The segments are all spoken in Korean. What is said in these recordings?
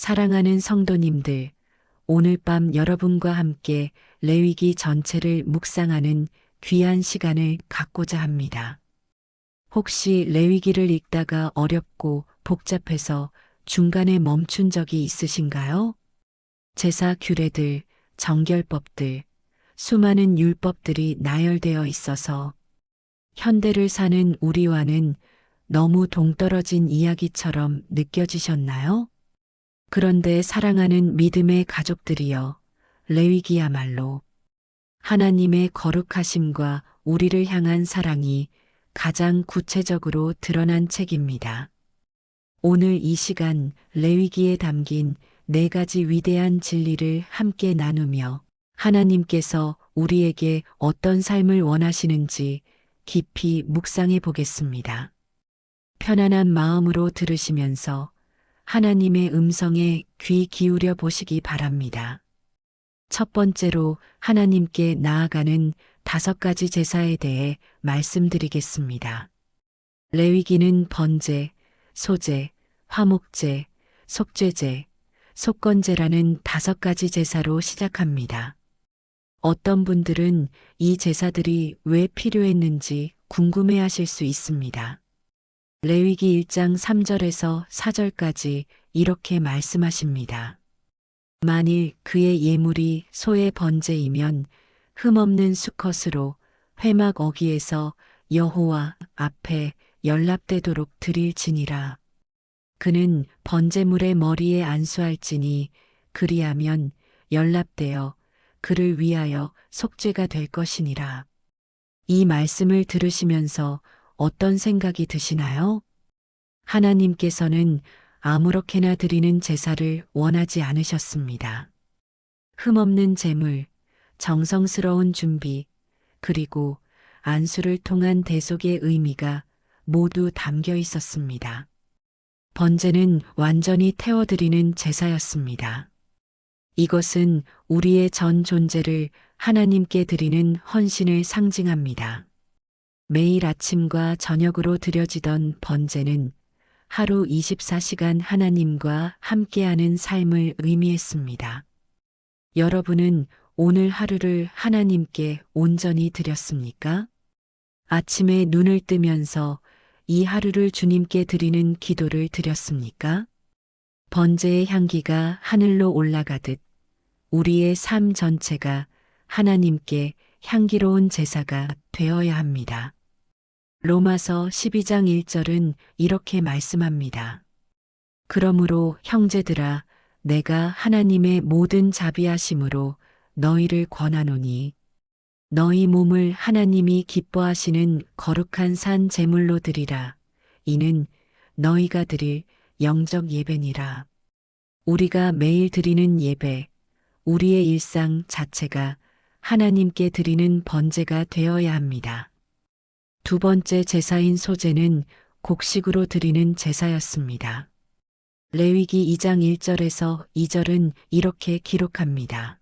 사랑하는 성도님들, 오늘 밤 여러분과 함께 레위기 전체를 묵상하는 귀한 시간을 갖고자 합니다. 혹시 레위기를 읽다가 어렵고 복잡해서 중간에 멈춘 적이 있으신가요? 제사 규례들, 정결법들, 수많은 율법들이 나열되어 있어서 현대를 사는 우리와는 너무 동떨어진 이야기처럼 느껴지셨나요? 그런데 사랑하는 믿음의 가족들이여, 레위기야말로 하나님의 거룩하심과 우리를 향한 사랑이 가장 구체적으로 드러난 책입니다. 오늘 이 시간 레위기에 담긴 4가지 위대한 진리를 함께 나누며 하나님께서 우리에게 어떤 삶을 원하시는지 깊이 묵상해 보겠습니다. 편안한 마음으로 들으시면서 하나님의 음성에 귀 기울여 보시기 바랍니다. 첫 번째로 하나님께 나아가는 5가지 제사에 대해 말씀드리겠습니다. 레위기는 번제, 소제, 화목제, 속죄제, 속건제라는 5가지 제사로 시작합니다. 어떤 분들은 이 제사들이 왜 필요했는지 궁금해 하실 수 있습니다. 레위기 1장 3절에서 4절까지 이렇게 말씀하십니다. 만일 그의 예물이 소의 번제이면 흠없는 수컷으로 회막 어귀에서 여호와 앞에 연납되도록 드릴지니라. 그는 번제물의 머리에 안수할지니 그리하면 연납되어 그를 위하여 속죄가 될 것이니라. 이 말씀을 들으시면서 어떤 생각이 드시나요? 하나님께서는 아무렇게나 드리는 제사를 원하지 않으셨습니다. 흠없는 제물, 정성스러운 준비, 그리고 안수를 통한 대속의 의미가 모두 담겨 있었습니다. 번제는 완전히 태워드리는 제사였습니다. 이것은 우리의 전 존재를 하나님께 드리는 헌신을 상징합니다. 매일 아침과 저녁으로 드려지던 번제는 하루 24시간 하나님과 함께하는 삶을 의미했습니다. 여러분은 오늘 하루를 하나님께 온전히 드렸습니까? 아침에 눈을 뜨면서 이 하루를 주님께 드리는 기도를 드렸습니까? 번제의 향기가 하늘로 올라가듯 우리의 삶 전체가 하나님께 향기로운 제사가 되어야 합니다. 로마서 12장 1절은 이렇게 말씀합니다. 그러므로 형제들아, 내가 하나님의 모든 자비하심으로 너희를 권하노니 너희 몸을 하나님이 기뻐하시는 거룩한 산 제물로 드리라. 이는 너희가 드릴 영적 예배니라. 우리가 매일 드리는 예배, 우리의 일상 자체가 하나님께 드리는 번제가 되어야 합니다. 두 번째 제사인 소제는 곡식으로 드리는 제사였습니다. 레위기 2장 1절에서 2절은 이렇게 기록합니다.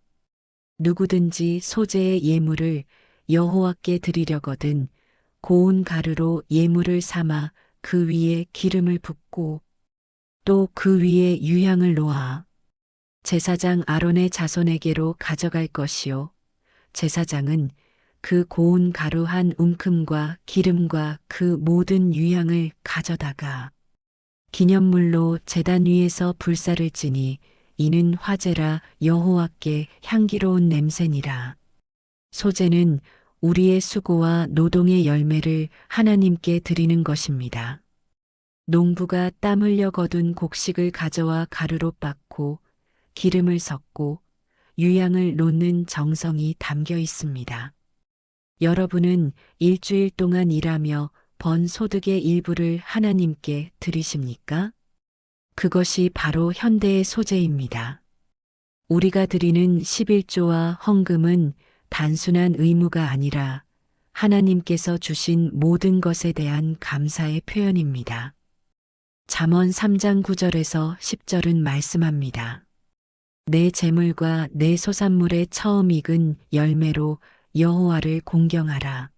누구든지 소제의 예물을 여호와께 드리려거든 고운 가루로 예물을 삼아 그 위에 기름을 붓고 또 그 위에 유향을 놓아 제사장 아론의 자손에게로 가져갈 것이요. 제사장은 그 고운 가루 한 움큼과 기름과 그 모든 유향을 가져다가 기념물로 제단 위에서 불사를 지니 이는 화제라 여호와께 향기로운 냄새니라. 소제는 우리의 수고와 노동의 열매를 하나님께 드리는 것입니다. 농부가 땀 흘려 거둔 곡식을 가져와 가루로 빻고 기름을 섞고 유향을 놓는 정성이 담겨 있습니다. 여러분은 일주일 동안 일하며 번 소득의 일부를 하나님께 드리십니까? 그것이 바로 현대의 소제입니다. 우리가 드리는 11조와 헌금은 단순한 의무가 아니라 하나님께서 주신 모든 것에 대한 감사의 표현입니다. 잠언 3장 9절에서 10절은 말씀합니다. 내 재물과 내 소산물의 처음 익은 열매로 여호와를 공경하라.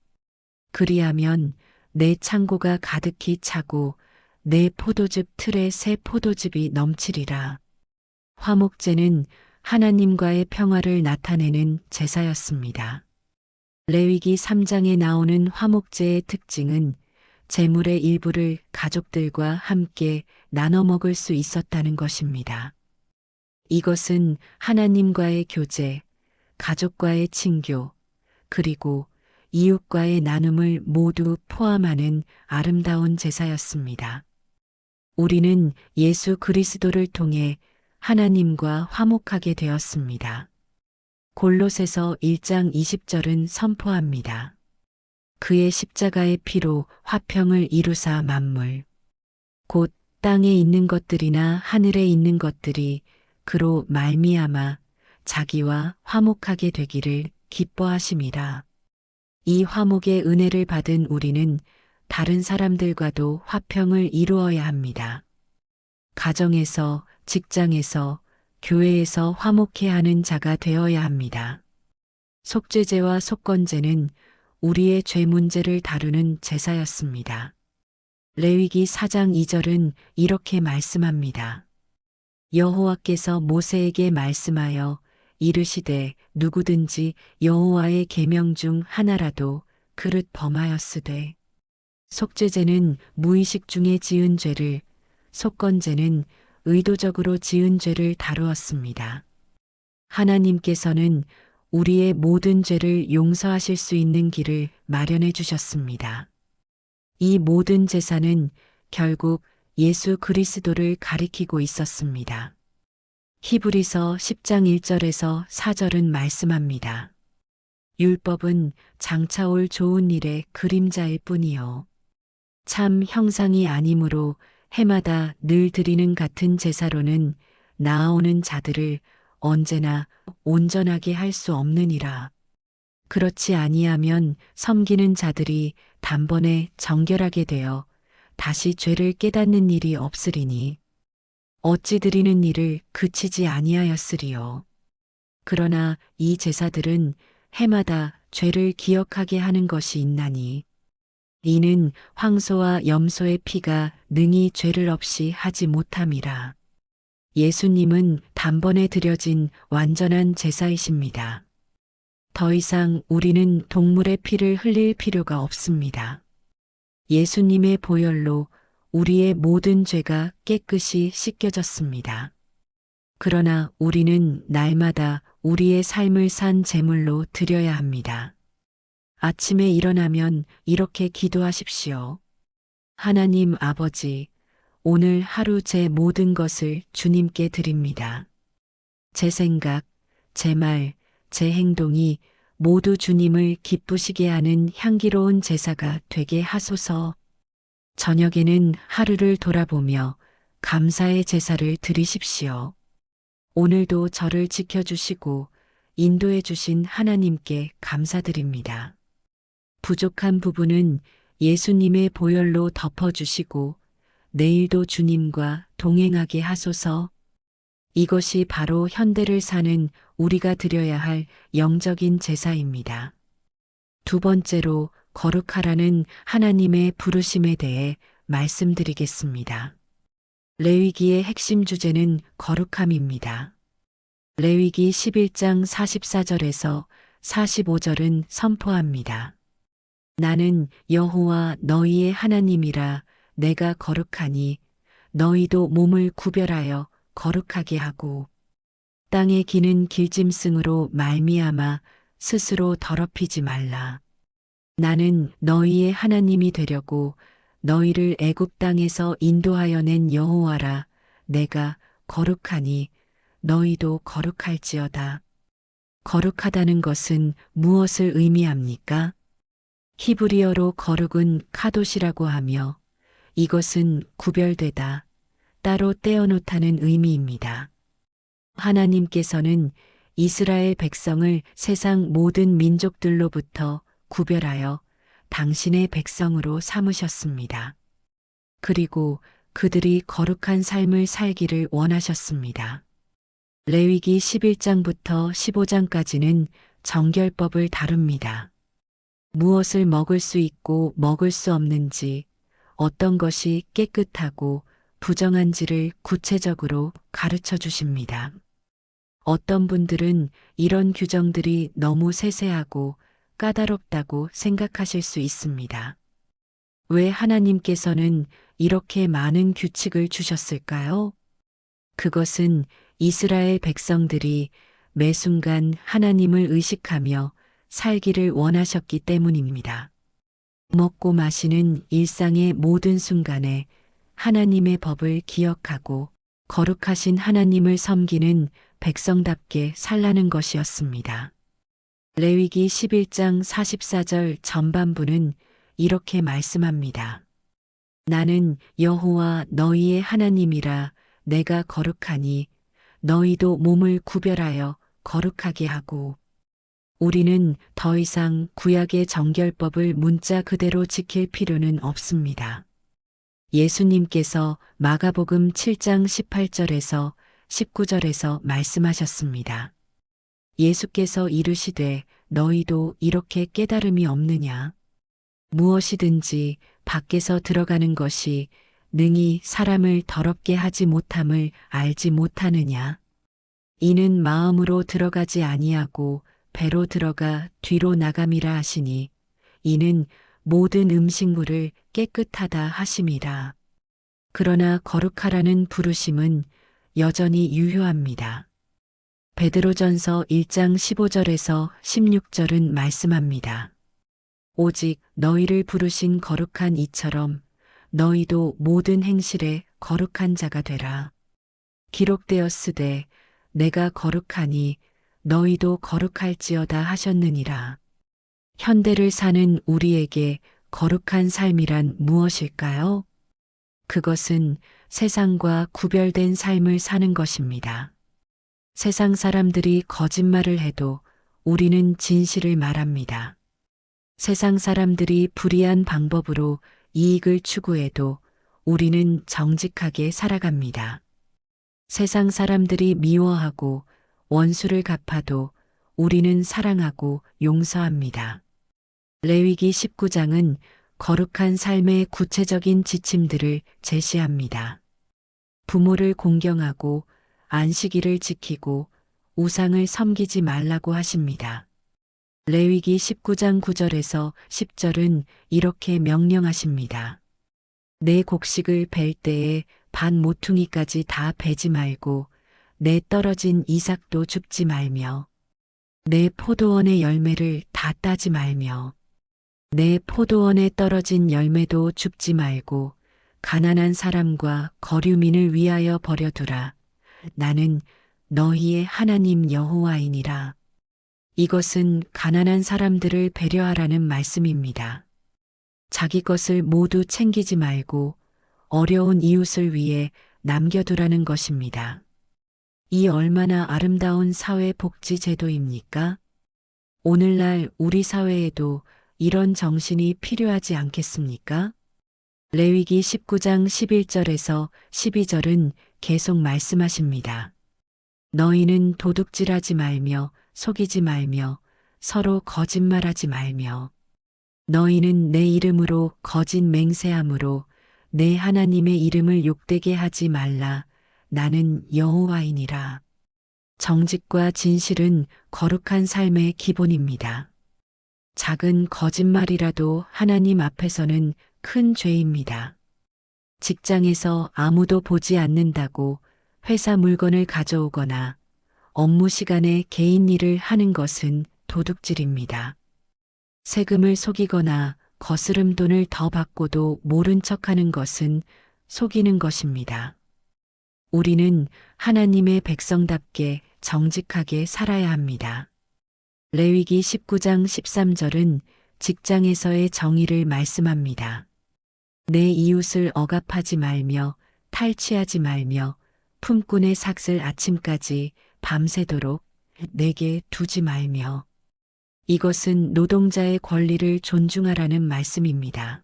그리하면 내 창고가 가득히 차고 내 포도즙 틀에 새 포도즙이 넘치리라. 화목제는 하나님과의 평화를 나타내는 제사였습니다. 레위기 3장에 나오는 화목제의 특징은 제물의 일부를 가족들과 함께 나눠 먹을 수 있었다는 것입니다. 이것은 하나님과의 교제, 가족과의 친교, 그리고 이웃과의 나눔을 모두 포함하는 아름다운 제사였습니다. 우리는 예수 그리스도를 통해 하나님과 화목하게 되었습니다. 골로새서 1장 20절은 선포합니다. 그의 십자가의 피로 화평을 이루사 만물, 곧 땅에 있는 것들이나 하늘에 있는 것들이 그로 말미암아 자기와 화목하게 되기를 기뻐하심이라. 이 화목의 은혜를 받은 우리는 다른 사람들과도 화평을 이루어야 합니다. 가정에서, 직장에서, 교회에서 화목해 하는 자가 되어야 합니다. 속죄제와 속건제는 우리의 죄 문제를 다루는 제사였습니다. 레위기 4장 2절은 이렇게 말씀합니다. 여호와께서 모세에게 말씀하여 이르시되 누구든지 여호와의 계명 중 하나라도 그릇 범하였으되. 속죄제는 무의식 중에 지은 죄를, 속건제는 의도적으로 지은 죄를 다루었습니다. 하나님께서는 우리의 모든 죄를 용서하실 수 있는 길을 마련해 주셨습니다. 이 모든 제사는 결국 예수 그리스도를 가리키고 있었습니다. 히브리서 10장 1절에서 4절은 말씀합니다. 율법은 장차 올 좋은 일의 그림자일 뿐이요 참 형상이 아니므로 해마다 늘 드리는 같은 제사로는 나아오는 자들을 언제나 온전하게 할 수 없느니라. 그렇지 아니하면 섬기는 자들이 단번에 정결하게 되어 다시 죄를 깨닫는 일이 없으리니 어찌 드리는 일을 그치지 아니하였으리요. 그러나 이 제사들은 해마다 죄를 기억하게 하는 것이 있나니 이는 황소와 염소의 피가 능히 죄를 없이 하지 못함이라. 예수님은 단번에 드려진 완전한 제사이십니다. 더 이상 우리는 동물의 피를 흘릴 필요가 없습니다. 예수님의 보혈로 우리의 모든 죄가 깨끗이 씻겨졌습니다. 그러나 우리는 날마다 우리의 삶을 산 제물로 드려야 합니다. 아침에 일어나면 이렇게 기도하십시오. 하나님 아버지, 오늘 하루 제 모든 것을 주님께 드립니다. 제 생각, 제 말, 제 행동이 모두 주님을 기쁘시게 하는 향기로운 제사가 되게 하소서. 저녁에는 하루를 돌아보며 감사의 제사를 드리십시오. 오늘도 저를 지켜주시고 인도해 주신 하나님께 감사드립니다. 부족한 부분은 예수님의 보혈로 덮어주시고 내일도 주님과 동행하게 하소서. 이것이 바로 현대를 사는 우리가 드려야 할 영적인 제사입니다. 두 번째로 거룩하라는 하나님의 부르심에 대해 말씀드리겠습니다. 레위기의 핵심 주제는 거룩함입니다. 레위기 11장 44절에서 45절은 선포합니다. 나는 여호와 너희의 하나님이라. 내가 거룩하니 너희도 몸을 구별하여 거룩하게 하고 땅에 기는 길짐승으로 말미암아 스스로 더럽히지 말라. 나는 너희의 하나님이 되려고 너희를 애굽 땅에서 인도하여 낸 여호와라. 내가 거룩하니 너희도 거룩할지어다. 거룩하다는 것은 무엇을 의미합니까? 히브리어로 거룩은 카도시라고 하며 이것은 구별되다, 따로 떼어놓다는 의미입니다. 하나님께서는 이스라엘 백성을 세상 모든 민족들로부터 구별하여 당신의 백성으로 삼으셨습니다. 그리고 그들이 거룩한 삶을 살기를 원하셨습니다. 레위기 11장부터 15장까지는 정결법을 다룹니다. 무엇을 먹을 수 있고 먹을 수 없는지, 어떤 것이 깨끗하고 부정한지를 구체적으로 가르쳐 주십니다. 어떤 분들은 이런 규정들이 너무 세세하고 까다롭다고 생각하실 수 있습니다. 왜 하나님께서는 이렇게 많은 규칙을 주셨을까요? 그것은 이스라엘 백성들이 매 순간 하나님을 의식하며 살기를 원하셨기 때문입니다. 먹고 마시는 일상의 모든 순간에 하나님의 법을 기억하고 거룩하신 하나님을 섬기는 백성답게 살라는 것이었습니다. 레위기 11장 44절 전반부는 이렇게 말씀합니다. 나는 여호와 너희의 하나님이라 내가 거룩하니 너희도 몸을 구별하여 거룩하게 하고. 우리는 더 이상 구약의 정결법을 문자 그대로 지킬 필요는 없습니다. 예수님께서 마가복음 7장 18절에서 19절에서 말씀하셨습니다. 예수께서 이르시되 너희도 이렇게 깨달음이 없느냐? 무엇이든지 밖에서 들어가는 것이 능히 사람을 더럽게 하지 못함을 알지 못하느냐? 이는 마음으로 들어가지 아니하고 배로 들어가 뒤로 나감이라 하시니 이는 모든 음식물을 깨끗하다 하심이라. 그러나 거룩하라는 부르심은 여전히 유효합니다. 베드로전서 1장 15절에서 16절은 말씀합니다. 오직 너희를 부르신 거룩한 이처럼 너희도 모든 행실에 거룩한 자가 되라. 기록되었으되 내가 거룩하니 너희도 거룩할지어다 하셨느니라. 현대를 사는 우리에게 거룩한 삶이란 무엇일까요? 그것은 세상과 구별된 삶을 사는 것입니다. 세상 사람들이 거짓말을 해도 우리는 진실을 말합니다. 세상 사람들이 불의한 방법으로 이익을 추구해도 우리는 정직하게 살아갑니다. 세상 사람들이 미워하고 원수를 갚아도 우리는 사랑하고 용서합니다. 레위기 19장은 거룩한 삶의 구체적인 지침들을 제시합니다. 부모를 공경하고 안식일을 지키고 우상을 섬기지 말라고 하십니다. 레위기 19장 9절에서 10절은 이렇게 명령하십니다. 내 곡식을 벨 때에 반 모퉁이까지 다 베지 말고 내 떨어진 이삭도 줍지 말며 내 포도원의 열매를 다 따지 말며 내 포도원에 떨어진 열매도 줍지 말고 가난한 사람과 거류민을 위하여 버려두라. 나는 너희의 하나님 여호와이니라. 이것은 가난한 사람들을 배려하라는 말씀입니다. 자기 것을 모두 챙기지 말고 어려운 이웃을 위해 남겨두라는 것입니다. 이 얼마나 아름다운 사회 복지 제도입니까? 오늘날 우리 사회에도 이런 정신이 필요하지 않겠습니까? 레위기 19장 11절에서 12절은 계속 말씀하십니다. 너희는 도둑질하지 말며 속이지 말며 서로 거짓말하지 말며 너희는 내 이름으로 거짓 맹세함으로 내 하나님의 이름을 욕되게 하지 말라. 나는 여호와이니라. 정직과 진실은 거룩한 삶의 기본입니다. 작은 거짓말이라도 하나님 앞에서는 큰 죄입니다. 직장에서 아무도 보지 않는다고 회사 물건을 가져오거나 업무 시간에 개인 일을 하는 것은 도둑질입니다. 세금을 속이거나 거스름 돈을 더 받고도 모른 척하는 것은 속이는 것입니다. 우리는 하나님의 백성답게 정직하게 살아야 합니다. 레위기 19장 13절은 직장에서의 정의를 말씀합니다. 내 이웃을 억압하지 말며 탈취하지 말며 품꾼의 삭슬 아침까지 밤새도록 내게 두지 말며 이것은 노동자의 권리를 존중하라는 말씀입니다.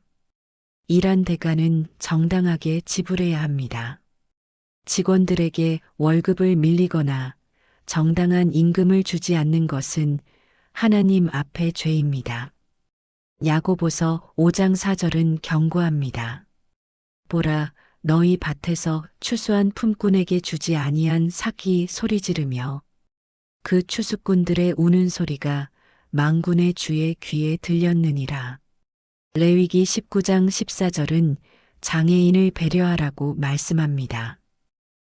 일한 대가는 정당하게 지불해야 합니다. 직원들에게 월급을 밀리거나 정당한 임금을 주지 않는 것은 하나님 앞에 죄입니다. 야고보서 5장 4절은 경고합니다. 보라, 너희 밭에서 추수한 품꾼에게 주지 아니한 삭이 소리 지르며 그 추수꾼들의 우는 소리가 만군의 주의 귀에 들렸느니라. 레위기 19장 14절은 장애인을 배려하라고 말씀합니다.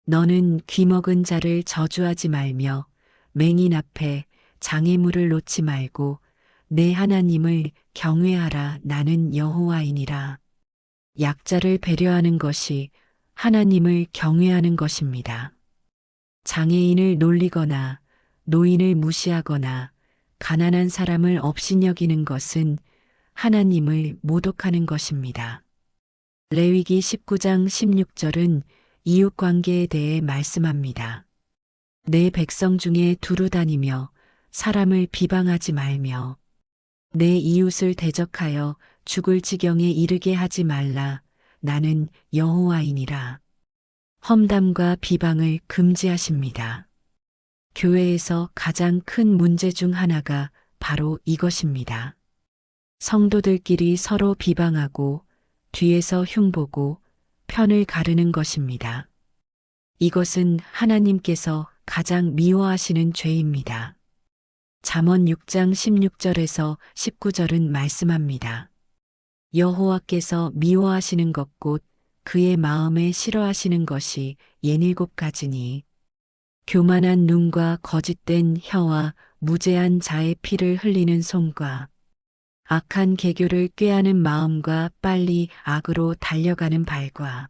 너는 귀먹은 자를 저주하지 말며 맹인 앞에 장애물을 놓지 말고 내 하나님을 경외하라. 나는 여호와이니라. 약자를 배려하는 것이 하나님을 경외하는 것입니다. 장애인을 놀리거나 노인을 무시하거나 가난한 사람을 업신여기는 것은 하나님을 모독하는 것입니다. 레위기 19장 16절은 이웃 관계에 대해 말씀합니다. 내 백성 중에 두루 다니며 사람을 비방하지 말며 내 이웃을 대적하여 죽을 지경에 이르게 하지 말라. 나는 여호와이니라. 험담과 비방을 금지하십니다. 교회에서 가장 큰 문제 중 하나가 바로 이것입니다. 성도들끼리 서로 비방하고 뒤에서 흉보고 편을 가르는 것입니다. 이것은 하나님께서 가장 미워하시는 죄입니다. 잠언 6장 16절에서 19절은 말씀합니다. 여호와께서 미워하시는 것 곧 그의 마음에 싫어하시는 것이 67가지니 교만한 눈과 거짓된 혀와 무죄한 자의 피를 흘리는 손과 악한 계교를 꾀하는 마음과 빨리 악으로 달려가는 발과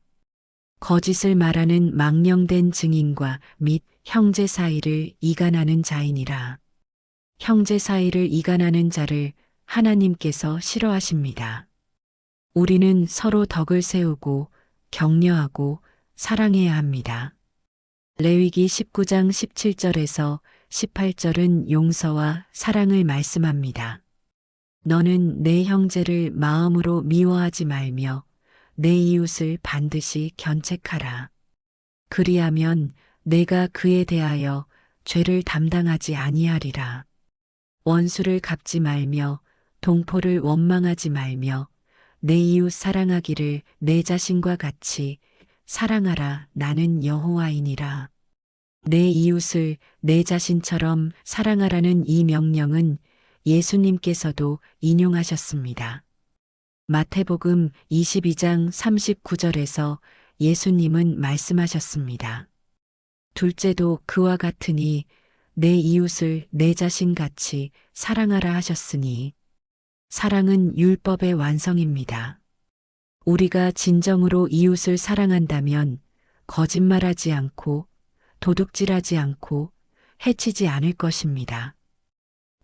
거짓을 말하는 망령된 증인과 및 형제 사이를 이간하는 자이니라. 형제 사이를 이간하는 자를 하나님께서 싫어하십니다. 우리는 서로 덕을 세우고 격려하고 사랑해야 합니다. 레위기 19장 17절에서 18절은 용서와 사랑을 말씀합니다. 너는 내 형제를 마음으로 미워하지 말며 내 이웃을 반드시 견책하라. 그리하면 내가 그에 대하여 죄를 담당하지 아니하리라. 원수를 갚지 말며 동포를 원망하지 말며 내 이웃 사랑하기를 내 자신과 같이 사랑하라. 나는 여호와이니라. 내 이웃을 내 자신처럼 사랑하라는 이 명령은 예수님께서도 인용하셨습니다. 마태복음 22장 39절에서 예수님은 말씀하셨습니다. 둘째도 그와 같으니 내 이웃을 내 자신같이 사랑하라 하셨으니 사랑은 율법의 완성입니다. 우리가 진정으로 이웃을 사랑한다면 거짓말하지 않고 도둑질하지 않고 해치지 않을 것입니다.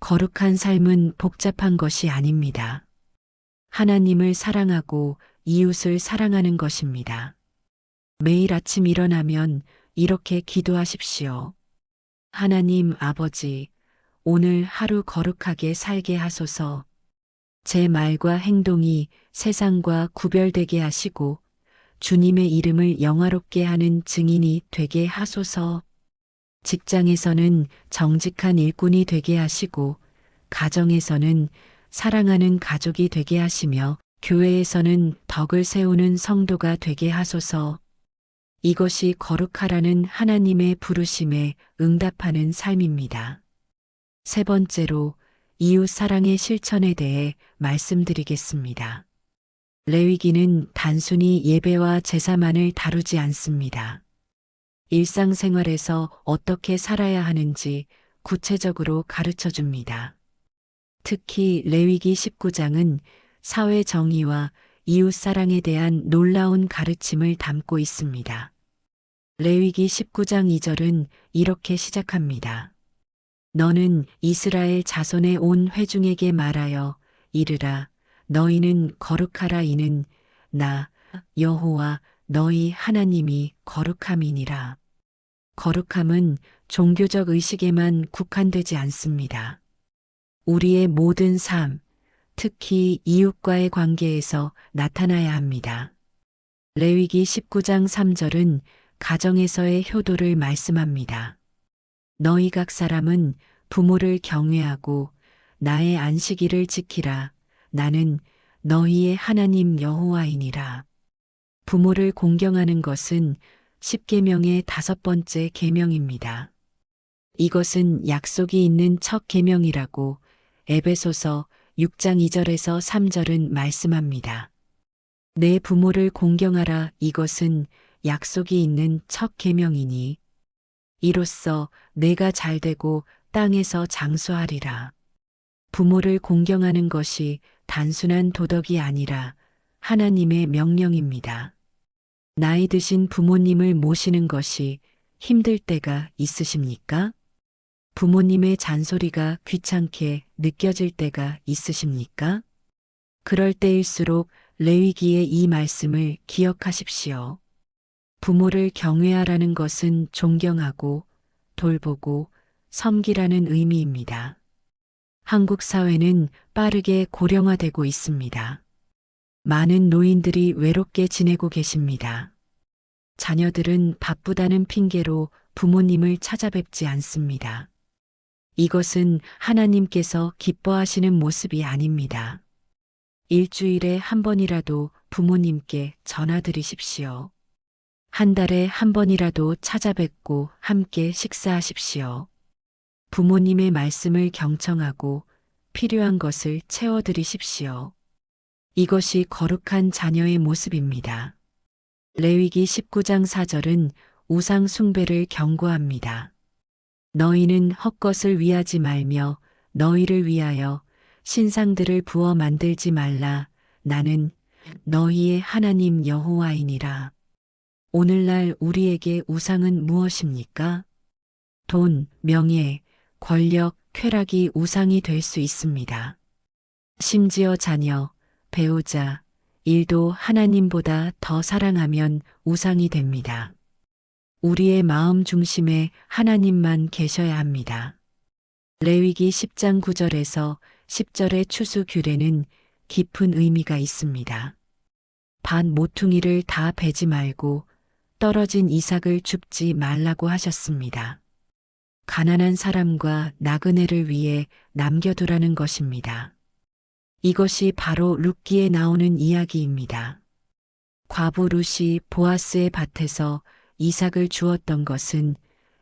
거룩한 삶은 복잡한 것이 아닙니다. 하나님을 사랑하고 이웃을 사랑하는 것입니다. 매일 아침 일어나면 이렇게 기도하십시오. 하나님 아버지, 오늘 하루 거룩하게 살게 하소서. 제 말과 행동이 세상과 구별되게 하시고 주님의 이름을 영화롭게 하는 증인이 되게 하소서. 직장에서는 정직한 일꾼이 되게 하시고 가정에서는 사랑하는 가족이 되게 하시며 교회에서는 덕을 세우는 성도가 되게 하소서. 이것이 거룩하라는 하나님의 부르심에 응답하는 삶입니다. 세 번째로 이웃 사랑의 실천에 대해 말씀드리겠습니다. 레위기는 단순히 예배와 제사만을 다루지 않습니다. 일상생활에서 어떻게 살아야 하는지 구체적으로 가르쳐 줍니다. 특히 레위기 19장은 사회 정의와 이웃 사랑에 대한 놀라운 가르침을 담고 있습니다. 레위기 19장 2절은 이렇게 시작합니다. 너는 이스라엘 자손의 온 회중에게 말하여 이르라. 너희는 거룩하라. 이는 나 여호와 너희 하나님이 거룩함이니라. 거룩함은 종교적 의식에만 국한되지 않습니다. 우리의 모든 삶, 특히 이웃과의 관계에서 나타나야 합니다. 레위기 19장 3절은 가정에서의 효도를 말씀합니다. 너희 각 사람은 부모를 경외하고 나의 안식일을 지키라. 나는 너희의 하나님 여호와이니라. 부모를 공경하는 것은 10계명의 5번째 계명입니다. 이것은 약속이 있는 첫 계명이라고 에베소서 6장 2절에서 3절은 말씀합니다. 내 부모를 공경하라. 이것은 약속이 있는 첫 계명이니 이로써 내가 잘되고 땅에서 장수하리라. 부모를 공경하는 것이 단순한 도덕이 아니라 하나님의 명령입니다. 나이 드신 부모님을 모시는 것이 힘들 때가 있으십니까? 부모님의 잔소리가 귀찮게 느껴질 때가 있으십니까? 그럴 때일수록 레위기의 이 말씀을 기억하십시오. 부모를 경외하라는 것은 존경하고 돌보고 섬기라는 의미입니다. 한국 사회는 빠르게 고령화되고 있습니다. 많은 노인들이 외롭게 지내고 계십니다. 자녀들은 바쁘다는 핑계로 부모님을 찾아뵙지 않습니다. 이것은 하나님께서 기뻐하시는 모습이 아닙니다. 일주일에 한 번이라도 부모님께 전화드리십시오. 한 달에 한 번이라도 찾아뵙고 함께 식사하십시오. 부모님의 말씀을 경청하고 필요한 것을 채워드리십시오. 이것이 거룩한 자녀의 모습입니다. 레위기 19장 4절은 우상 숭배를 경고합니다. 너희는 헛것을 위하지 말며 너희를 위하여 신상들을 부어 만들지 말라. 나는 너희의 하나님 여호와이니라. 오늘날 우리에게 우상은 무엇입니까? 돈, 명예, 권력, 쾌락이 우상이 될 수 있습니다. 심지어 자녀, 배우자, 일도 하나님보다 더 사랑하면 우상이 됩니다. 우리의 마음 중심에 하나님만 계셔야 합니다. 레위기 10장 9절에서 10절의 추수 규례는 깊은 의미가 있습니다. 밭 모퉁이를 다 베지 말고 떨어진 이삭을 줍지 말라고 하셨습니다. 가난한 사람과 나그네를 위해 남겨두라는 것입니다. 이것이 바로 룻기에 나오는 이야기입니다. 과부 룻이 보아스의 밭에서 이삭을 주었던 것은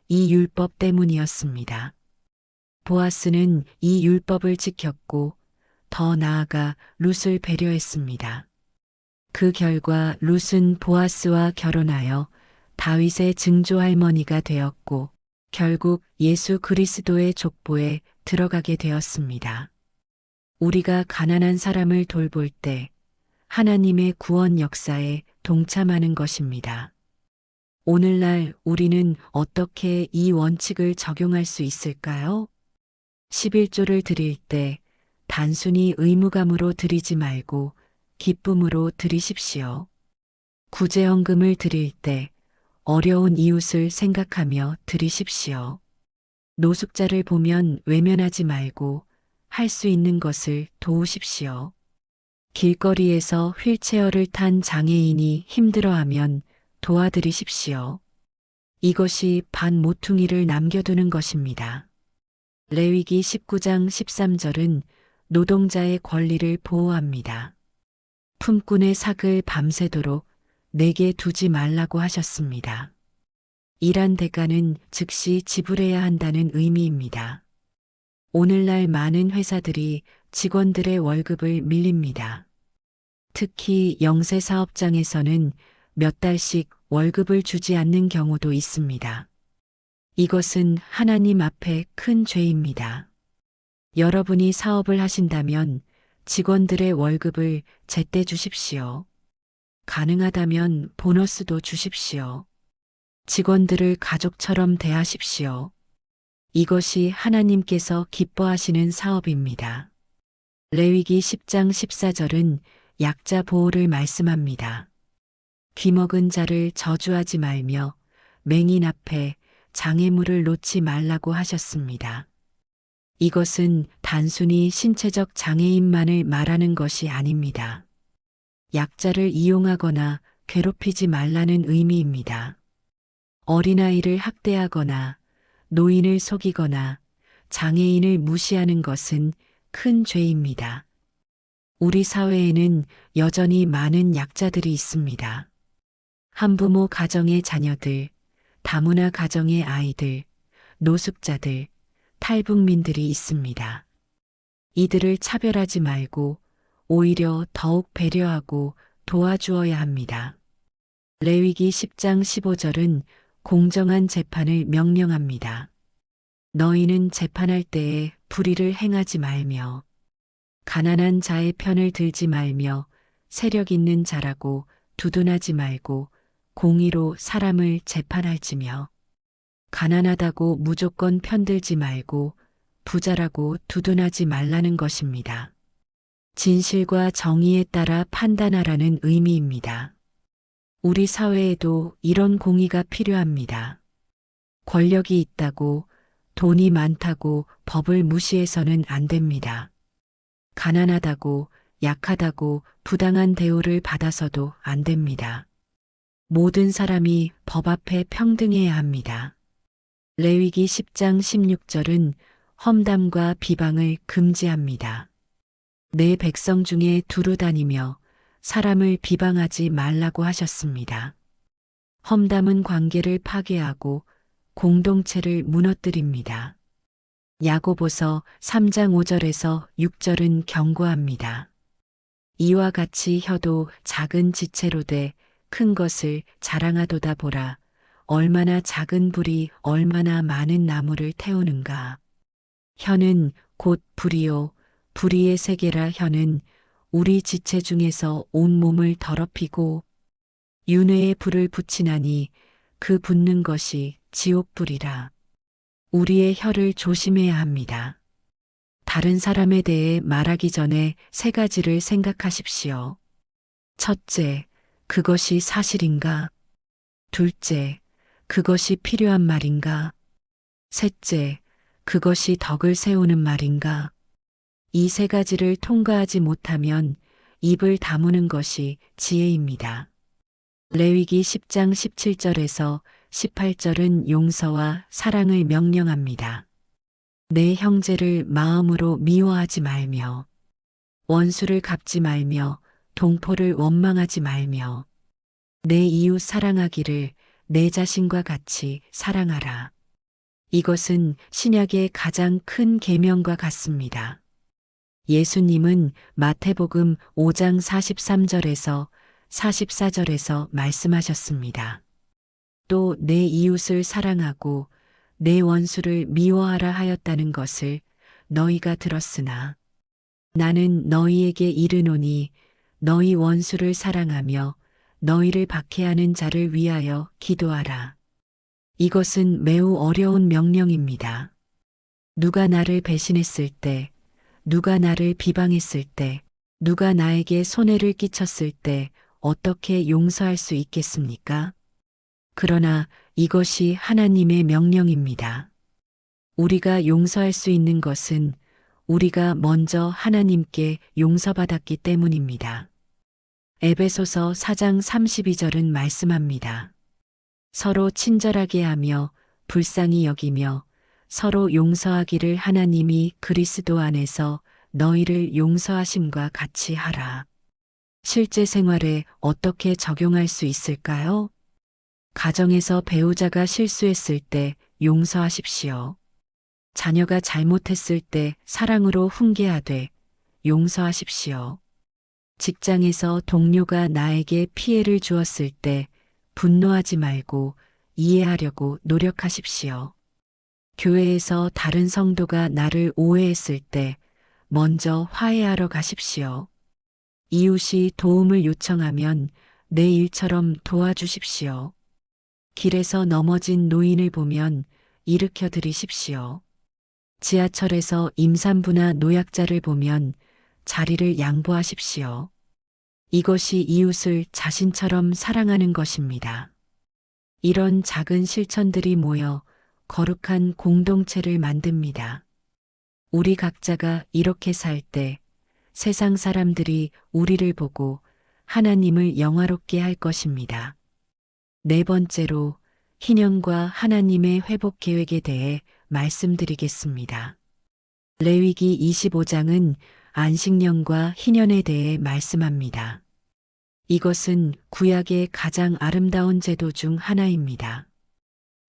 이 율법 때문이었습니다. 보아스는 이 율법을 지켰고 더 나아가 룻을 배려했습니다. 그 결과 룻은 보아스와 결혼하여 다윗의 증조할머니가 되었고 결국 예수 그리스도의 족보에 들어가게 되었습니다. 우리가 가난한 사람을 돌볼 때 하나님의 구원 역사에 동참하는 것입니다. 오늘날 우리는 어떻게 이 원칙을 적용할 수 있을까요? 11조를 드릴 때 단순히 의무감으로 드리지 말고 기쁨으로 드리십시오. 구제헌금을 드릴 때 어려운 이웃을 생각하며 드리십시오. 노숙자를 보면 외면하지 말고 할 수 있는 것을 도우십시오. 길거리에서 휠체어를 탄 장애인이 힘들어하면 도와드리십시오. 이것이 밭 모퉁이를 남겨두는 것입니다. 레위기 19장 13절은 노동자의 권리를 보호합니다. 품꾼의 삭을 밤새도록 내게 두지 말라고 하셨습니다. 일한 대가는 즉시 지불해야 한다는 의미입니다. 오늘날 많은 회사들이 직원들의 월급을 밀립니다. 특히 영세 사업장에서는 몇 달씩 월급을 주지 않는 경우도 있습니다. 이것은 하나님 앞에 큰 죄입니다. 여러분이 사업을 하신다면 직원들의 월급을 제때 주십시오. 가능하다면 보너스도 주십시오. 직원들을 가족처럼 대하십시오. 이것이 하나님께서 기뻐하시는 사업입니다. 레위기 10장 14절은 약자 보호를 말씀합니다. 귀먹은 자를 저주하지 말며 맹인 앞에 장애물을 놓지 말라고 하셨습니다. 이것은 단순히 신체적 장애인만을 말하는 것이 아닙니다. 약자를 이용하거나 괴롭히지 말라는 의미입니다. 어린아이를 학대하거나 노인을 속이거나 장애인을 무시하는 것은 큰 죄입니다. 우리 사회에는 여전히 많은 약자들이 있습니다. 한부모 가정의 자녀들, 다문화 가정의 아이들, 노숙자들, 탈북민들이 있습니다. 이들을 차별하지 말고 오히려 더욱 배려하고 도와주어야 합니다. 레위기 10장 15절은 공정한 재판을 명령합니다. 너희는 재판할 때에 불의를 행하지 말며 가난한 자의 편을 들지 말며 세력 있는 자라고 두둔하지 말고 공의로 사람을 재판할지며 가난하다고 무조건 편들지 말고 부자라고 두둔하지 말라는 것입니다. 진실과 정의에 따라 판단하라는 의미입니다. 우리 사회에도 이런 공의가 필요합니다. 권력이 있다고 돈이 많다고 법을 무시해서는 안 됩니다. 가난하다고 약하다고 부당한 대우를 받아서도 안 됩니다. 모든 사람이 법 앞에 평등해야 합니다. 레위기 10장 16절은 험담과 비방을 금지합니다. 내 백성 중에 두루 다니며 사람을 비방하지 말라고 하셨습니다. 험담은 관계를 파괴하고 공동체를 무너뜨립니다. 야고보서 3장 5절에서 6절은 경고합니다. 이와 같이 혀도 작은 지체로 돼 큰 것을 자랑하도다 보라. 얼마나 작은 불이 얼마나 많은 나무를 태우는가. 혀는 곧 불이요. 불의의 세계라. 혀는 우리 지체 중에서 온몸을 더럽히고 윤회에 불을 붙이나니 그 붙는 것이 지옥불이라. 우리의 혀를 조심해야 합니다. 다른 사람에 대해 말하기 전에 세 가지를 생각하십시오. 첫째, 그것이 사실인가? 둘째, 그것이 필요한 말인가? 셋째, 그것이 덕을 세우는 말인가? 이 세 가지를 통과하지 못하면 입을 다무는 것이 지혜입니다. 레위기 10장 17절에서 18절은 용서와 사랑을 명령합니다. 내 형제를 마음으로 미워하지 말며 원수를 갚지 말며 동포를 원망하지 말며 내 이웃 사랑하기를 내 자신과 같이 사랑하라. 이것은 신약의 가장 큰 계명과 같습니다. 예수님은 마태복음 5장 43절에서 44절에서 말씀하셨습니다. 또 내 이웃을 사랑하고 내 원수를 미워하라 하였다는 것을 너희가 들었으나 나는 너희에게 이르노니 너희 원수를 사랑하며 너희를 박해하는 자를 위하여 기도하라. 이것은 매우 어려운 명령입니다. 누가 나를 배신했을 때, 누가 나를 비방했을 때, 누가 나에게 손해를 끼쳤을 때 어떻게 용서할 수 있겠습니까? 그러나 이것이 하나님의 명령입니다. 우리가 용서할 수 있는 것은 우리가 먼저 하나님께 용서받았기 때문입니다. 에베소서 4장 32절은 말씀합니다. 서로 친절하게 하며 불쌍히 여기며 서로 용서하기를 하나님이 그리스도 안에서 너희를 용서하심과 같이 하라. 실제 생활에 어떻게 적용할 수 있을까요? 가정에서 배우자가 실수했을 때 용서하십시오. 자녀가 잘못했을 때 사랑으로 훈계하되 용서하십시오. 직장에서 동료가 나에게 피해를 주었을 때 분노하지 말고 이해하려고 노력하십시오. 교회에서 다른 성도가 나를 오해했을 때 먼저 화해하러 가십시오. 이웃이 도움을 요청하면 내 일처럼 도와주십시오. 길에서 넘어진 노인을 보면 일으켜 드리십시오. 지하철에서 임산부나 노약자를 보면 자리를 양보하십시오. 이것이 이웃을 자신처럼 사랑하는 것입니다. 이런 작은 실천들이 모여 거룩한 공동체를 만듭니다. 우리 각자가 이렇게 살 때 세상 사람들이 우리를 보고 하나님을 영화롭게 할 것입니다. 네 번째로 희년과 하나님의 회복 계획에 대해 말씀드리겠습니다. 레위기 25장은 안식년과 희년에 대해 말씀합니다. 이것은 구약의 가장 아름다운 제도 중 하나입니다.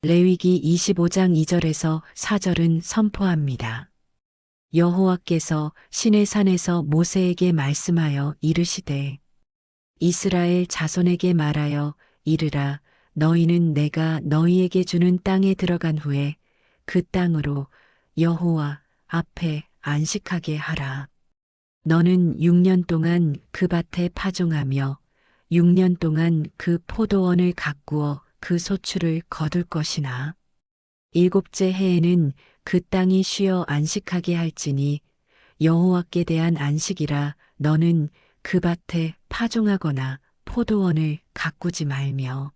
레위기 25장 2절에서 4절은 선포합니다. 여호와께서 시내 산에서 모세에게 말씀하여 이르시되 이스라엘 자손에게 말하여 이르라 너희는 내가 너희에게 주는 땅에 들어간 후에 그 땅으로 여호와 앞에 안식하게 하라. 너는 6년 동안 그 밭에 파종하며 6년 동안 그 포도원을 가꾸어 그 소출을 거둘 것이나 일곱째 해에는 그 땅이 쉬어 안식하게 할지니 여호와께 대한 안식이라 너는 그 밭에 파종하거나 포도원을 가꾸지 말며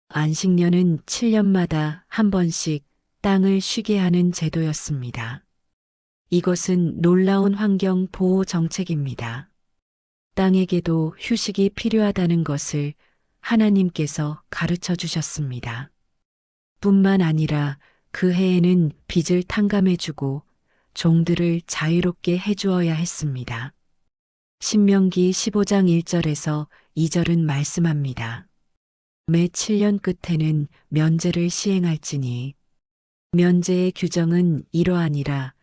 안식년은 7년마다 한 번씩 땅을 쉬게 하는 제도였습니다. 이것은 놀라운 환경 보호 정책입니다. 땅에게도 휴식이 필요하다는 것을 하나님께서 가르쳐 주셨습니다. 뿐만 아니라 그 해에는 빚을 탕감해주고 종들을 자유롭게 해주어야 했습니다. 신명기 15장 1절에서 2절은 말씀합니다. 매 7년 끝에는 면제를 시행할지니 면제의 규정은 이러하니라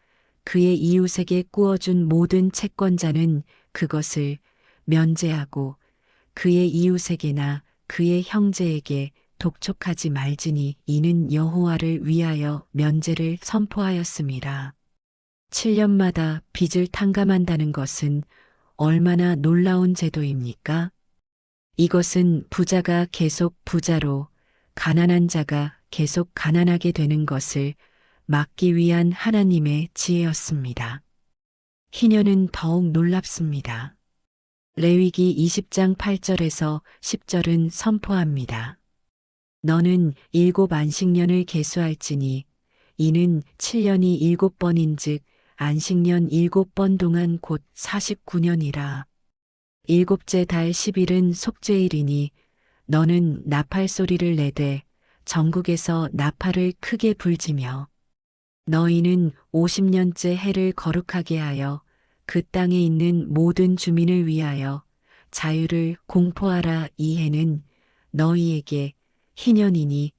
그의 이웃에게 꾸어준 모든 채권자는 그것을 면제하고 그의 이웃에게나 그의 형제에게 독촉하지 말지니 이는 여호와를 위하여 면제를 선포하였음이라. 7년마다 빚을 탕감한다는 것은 얼마나 놀라운 제도입니까? 이것은 부자가 계속 부자로 가난한 자가 계속 가난하게 되는 것을 막기 위한 하나님의 지혜였습니다. 희년은 더욱 놀랍습니다. 레위기 20장 8절에서 10절은 선포합니다. 너는 7 안식년을 계수할지니 이는 7년이 7번인즉 안식년 7번 동안 곧 49년이라. 일곱째 달 10일은 속죄일이니 너는 나팔 소리를 내되 전국에서 나팔을 크게 불지며 너희는 50년째 해를 거룩하게 하여 그 땅에 있는 모든 주민을 위하여 자유를 공포하라. 이 해는 너희에게 희년이니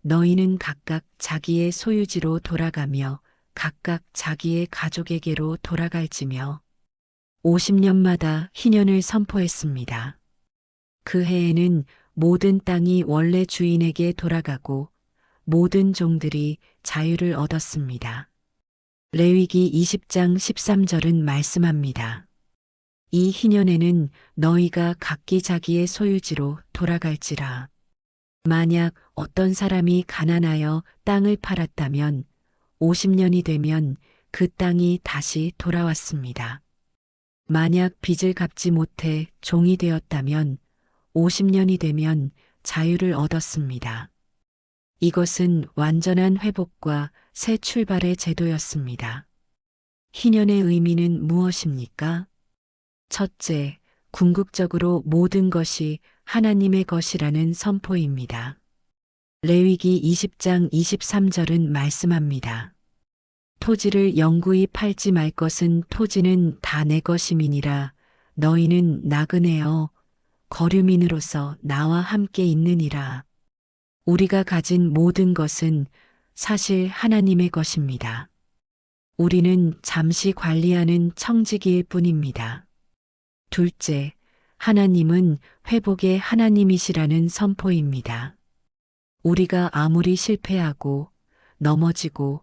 너희는 각각 자기의 소유지로 돌아가며 각각 자기의 가족에게로 돌아갈지며 50년마다 희년을 선포했습니다. 그 해에는 모든 땅이 원래 주인에게 돌아가고 모든 종들이 자유를 얻었습니다. 레위기 20장 13절은 말씀합니다. 이 희년에는 너희가 각기 자기의 소유지로 돌아갈지라. 만약 어떤 사람이 가난하여 땅을 팔았다면 50년이 되면 그 땅이 다시 돌아왔습니다. 만약 빚을 갚지 못해 종이 되었다면 50년이 되면 자유를 얻었습니다. 이것은 완전한 회복과 새 출발의 제도였습니다. 희년의 의미는 무엇입니까? 첫째, 궁극적으로 모든 것이 하나님의 것이라는 선포입니다. 레위기 20장 23절은 말씀합니다. 토지를 영구히 팔지 말 것은 토지는 다 내 것임이니라. 너희는 나그네여 거류민으로서 나와 함께 있느니라. 우리가 가진 모든 것은 사실 하나님의 것입니다. 우리는 잠시 관리하는 청지기일 뿐입니다. 둘째, 하나님은 회복의 하나님이시라는 선포입니다. 우리가 아무리 실패하고 넘어지고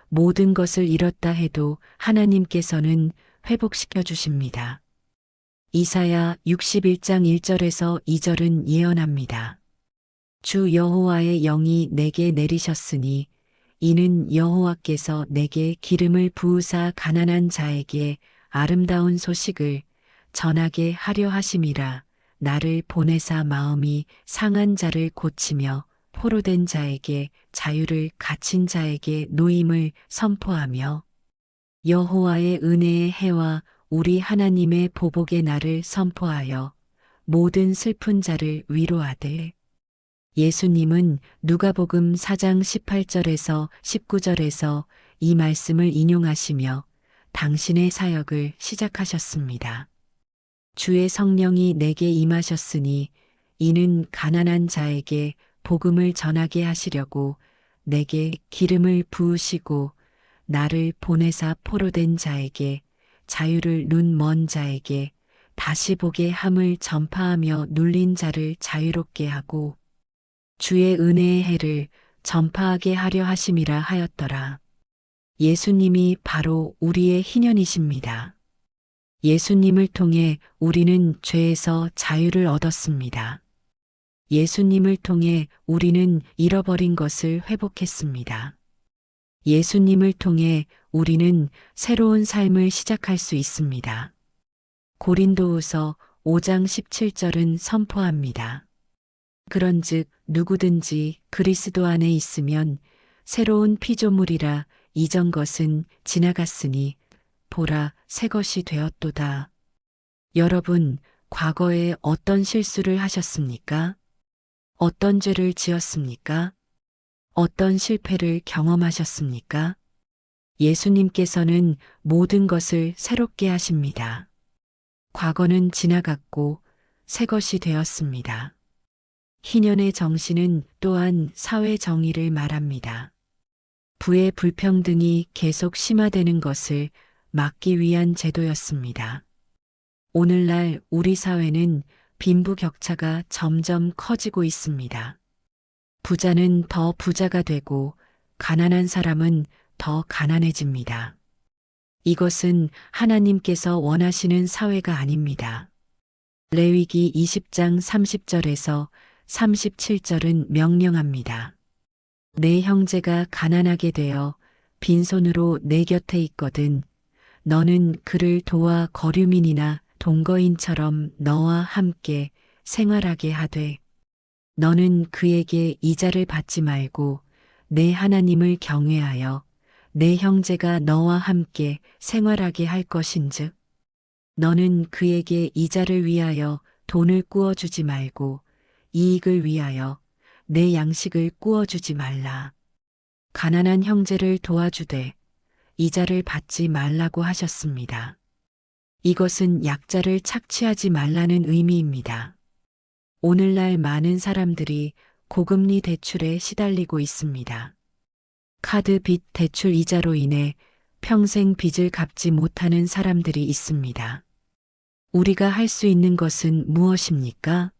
모든 것을 잃었다 해도 하나님께서는 회복시켜 주십니다. 이사야 61장 1절에서 2절은 예언합니다. 주 여호와의 영이 내게 내리셨으니 이는 여호와께서 내게 기름을 부으사 가난한 자에게 아름다운 소식을 전하게 하려 하심이라. 나를 보내사 마음이 상한 자를 고치며 포로된 자에게 자유를 갇힌 자에게 노임을 선포하며 여호와의 은혜의 해와 우리 하나님의 보복의 날을 선포하여 모든 슬픈 자를 위로하되 예수님은 누가복음 4장 18절에서 19절에서 이 말씀을 인용하시며 당신의 사역을 시작하셨습니다. 주의 성령이 내게 임하셨으니 이는 가난한 자에게 복음을 전하게 하시려고 내게 기름을 부으시고 나를 보내사 포로된 자에게 자유를 눈 먼 자에게 다시 보게 함을 전파하며 눌린 자를 자유롭게 하고 주의 은혜의 해를 전파하게 하려 하심이라 하였더라. 예수님이 바로 우리의 희년이십니다. 예수님을 통해 우리는 죄에서 자유를 얻었습니다. 예수님을 통해 우리는 잃어버린 것을 회복했습니다. 예수님을 통해 우리는 새로운 삶을 시작할 수 있습니다. 고린도후서 5장 17절은 선포합니다. 그런즉 누구든지 그리스도 안에 있으면 새로운 피조물이라 이전 것은 지나갔으니 보라 새 것이 되었도다. 여러분, 과거에 어떤 실수를 하셨습니까? 어떤 죄를 지었습니까? 어떤 실패를 경험하셨습니까? 예수님께서는 모든 것을 새롭게 하십니다. 과거는 지나갔고 새 것이 되었습니다. 희년의 정신은 또한 사회 정의를 말합니다. 부의 불평등이 계속 심화되는 것을 막기 위한 제도였습니다. 오늘날 우리 사회는 빈부격차가 점점 커지고 있습니다. 부자는 더 부자가 되고 가난한 사람은 더 가난해집니다. 이것은 하나님께서 원하시는 사회가 아닙니다. 레위기 20장 30절에서 37절은 명령합니다. 내 형제가 가난하게 되어 빈손으로 내 곁에 있거든 너는 그를 도와 거류민이나 동거인처럼 너와 함께 생활하게 하되 너는 그에게 이자를 받지 말고 내 하나님을 경외하여 내 형제가 너와 함께 생활하게 할 것인즉 너는 그에게 이자를 위하여 돈을 꾸어주지 말고 이익을 위하여 내 양식을 꾸어주지 말라. 가난한 형제를 도와주되 이자를 받지 말라고 하셨습니다. 이것은 약자를 착취하지 말라는 의미입니다. 오늘날 많은 사람들이 고금리 대출에 시달리고 있습니다. 카드 빚 대출 이자로 인해 평생 빚을 갚지 못하는 사람들이 있습니다. 우리가 할 수 있는 것은 무엇입니까?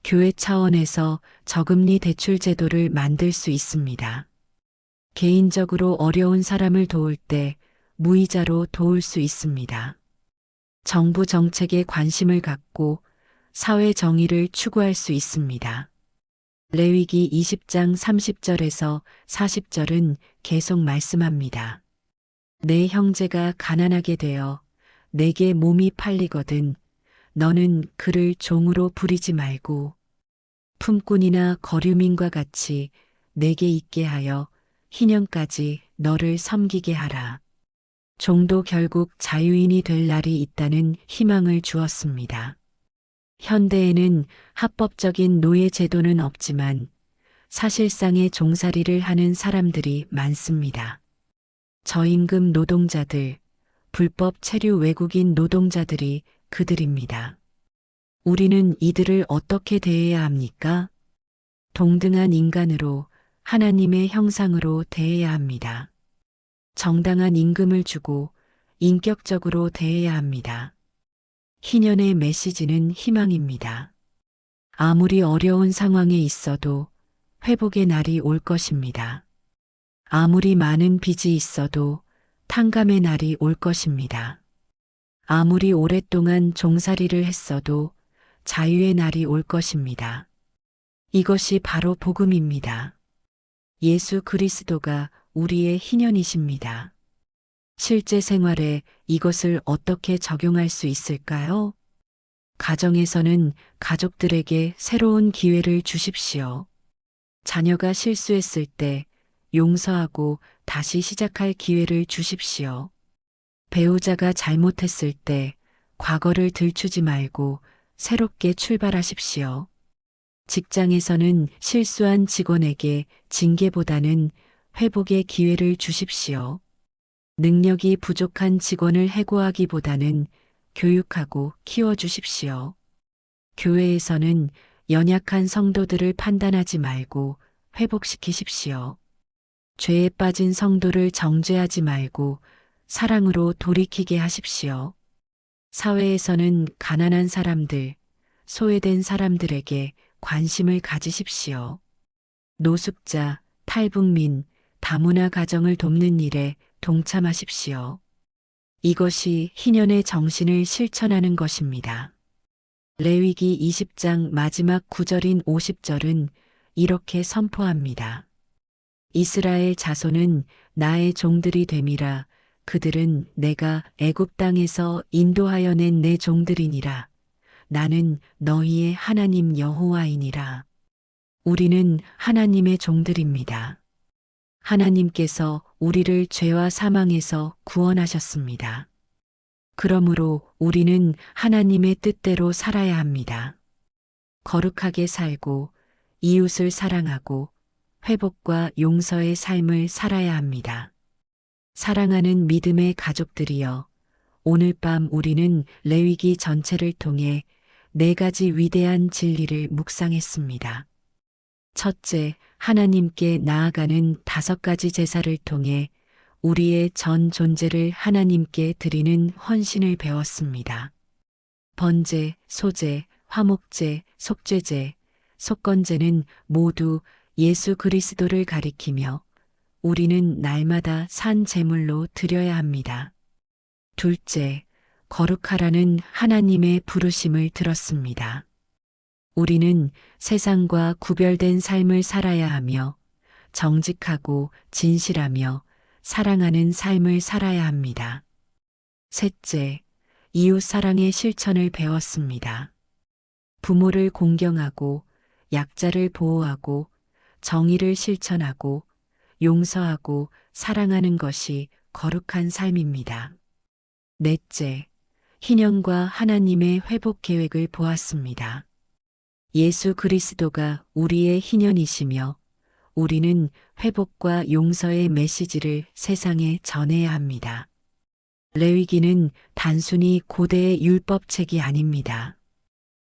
교회 차원에서 저금리 대출 제도를 만들 수 있습니다. 개인적으로 어려운 사람을 도울 때 무이자로 도울 수 있습니다. 정부 정책에 관심을 갖고 사회 정의를 추구할 수 있습니다. 레위기 20장 30절에서 40절은 계속 말씀합니다. 내 형제가 가난하게 되어 내게 몸이 팔리거든 너는 그를 종으로 부리지 말고 품꾼이나 거류민과 같이 내게 있게 하여 희년까지 너를 섬기게 하라. 종도 결국 자유인이 될 날이 있다는 희망을 주었습니다. 현대에는 합법적인 노예 제도는 없지만 사실상의 종살이를 하는 사람들이 많습니다. 저임금 노동자들, 불법 체류 외국인 노동자들이 그들입니다. 우리는 이들을 어떻게 대해야 합니까? 동등한 인간으로 하나님의 형상으로 대해야 합니다. 정당한 임금을 주고 인격적으로 대해야 합니다. 희년의 메시지는 희망입니다. 아무리 어려운 상황에 있어도 회복의 날이 올 것입니다. 아무리 많은 빚이 있어도 탕감의 날이 올 것입니다. 아무리 오랫동안 종살이를 했어도 자유의 날이 올 것입니다. 이것이 바로 복음입니다. 예수 그리스도가 우리의 희년이십니다. 실제 생활에 이것을 어떻게 적용할 수 있을까요? 가정에서는 가족들에게 새로운 기회를 주십시오. 자녀가 실수했을 때 용서하고 다시 시작할 기회를 주십시오. 배우자가 잘못했을 때 과거를 들추지 말고 새롭게 출발하십시오. 직장에서는 실수한 직원에게 징계보다는 회복의 기회를 주십시오. 능력이 부족한 직원을 해고하기보다는 교육하고 키워주십시오. 교회에서는 연약한 성도들을 판단하지 말고 회복시키십시오. 죄에 빠진 성도를 정죄하지 말고 사랑으로 돌이키게 하십시오. 사회에서는 가난한 사람들, 소외된 사람들에게 관심을 가지십시오. 노숙자, 탈북민, 다문화 가정을 돕는 일에 동참하십시오. 이것이 희년의 정신을 실천하는 것입니다. 레위기 20장 마지막 9절인 50절은 이렇게 선포합니다. 이스라엘 자손은 나의 종들이 됨이라. 그들은 내가 애굽 땅에서 인도하여 낸 내 종들이니라. 나는 너희의 하나님 여호와이니라. 우리는 하나님의 종들입니다. 하나님께서 우리를 죄와 사망에서 구원하셨습니다. 그러므로 우리는 하나님의 뜻대로 살아야 합니다. 거룩하게 살고 이웃을 사랑하고 회복과 용서의 삶을 살아야 합니다. 사랑하는 믿음의 가족들이여, 오늘 밤 우리는 레위기 전체를 통해 4가지 위대한 진리를 묵상했습니다. 첫째, 하나님께 나아가는 5가지 제사를 통해 우리의 전 존재를 하나님께 드리는 헌신을 배웠습니다. 번제, 소제, 화목제, 속죄제, 속건제는 모두 예수 그리스도를 가리키며 우리는 날마다 산 제물로 드려야 합니다. 둘째, 거룩하라는 하나님의 부르심을 들었습니다. 우리는 세상과 구별된 삶을 살아야 하며 정직하고 진실하며 사랑하는 삶을 살아야 합니다. 셋째, 이웃 사랑의 실천을 배웠습니다. 부모를 공경하고 약자를 보호하고 정의를 실천하고 용서하고 사랑하는 것이 거룩한 삶입니다. 넷째, 희년과 하나님의 회복 계획을 보았습니다. 예수 그리스도가 우리의 희년이시며 우리는 회복과 용서의 메시지를 세상에 전해야 합니다. 레위기는 단순히 고대의 율법책이 아닙니다.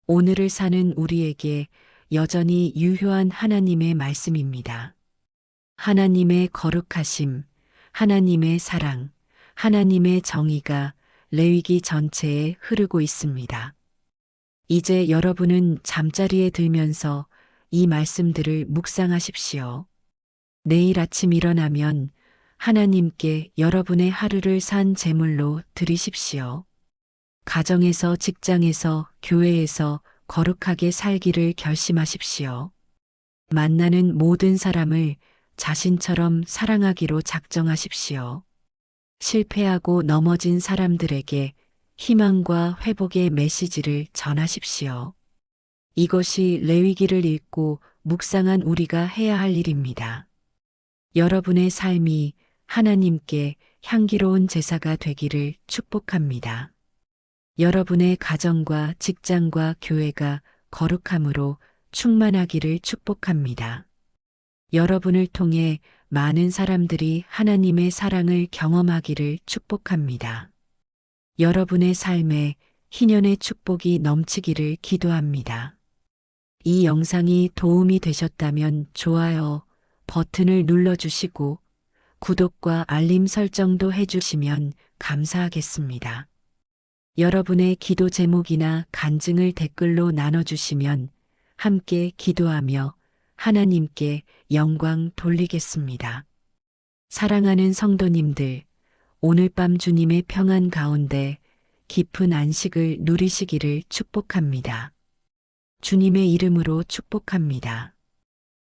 오늘을 사는 우리에게 여전히 유효한 하나님의 말씀입니다. 하나님의 거룩하심, 하나님의 사랑, 하나님의 정의가 레위기 전체에 흐르고 있습니다. 이제 여러분은 잠자리에 들면서 이 말씀들을 묵상하십시오. 내일 아침 일어나면 하나님께 여러분의 하루를 산 제물로 드리십시오. 가정에서, 직장에서, 교회에서 거룩하게 살기를 결심하십시오. 만나는 모든 사람을 자신처럼 사랑하기로 작정하십시오. 실패하고 넘어진 사람들에게 희망과 회복의 메시지를 전하십시오. 이것이 레위기를 읽고 묵상한 우리가 해야 할 일입니다. 여러분의 삶이 하나님께 향기로운 제사가 되기를 축복합니다. 여러분의 가정과 직장과 교회가 거룩함으로 충만하기를 축복합니다. 여러분을 통해 많은 사람들이 하나님의 사랑을 경험하기를 축복합니다. 여러분의 삶에 희년의 축복이 넘치기를 기도합니다. 이 영상이 도움이 되셨다면 좋아요 버튼을 눌러주시고 구독과 알림 설정도 해주시면 감사하겠습니다. 여러분의 기도 제목이나 간증을 댓글로 나눠주시면 함께 기도하며 하나님께 영광 돌리겠습니다. 사랑하는 성도님들, 오늘 밤 주님의 평안 가운데 깊은 안식을 누리시기를 축복합니다. 주님의 이름으로 축복합니다.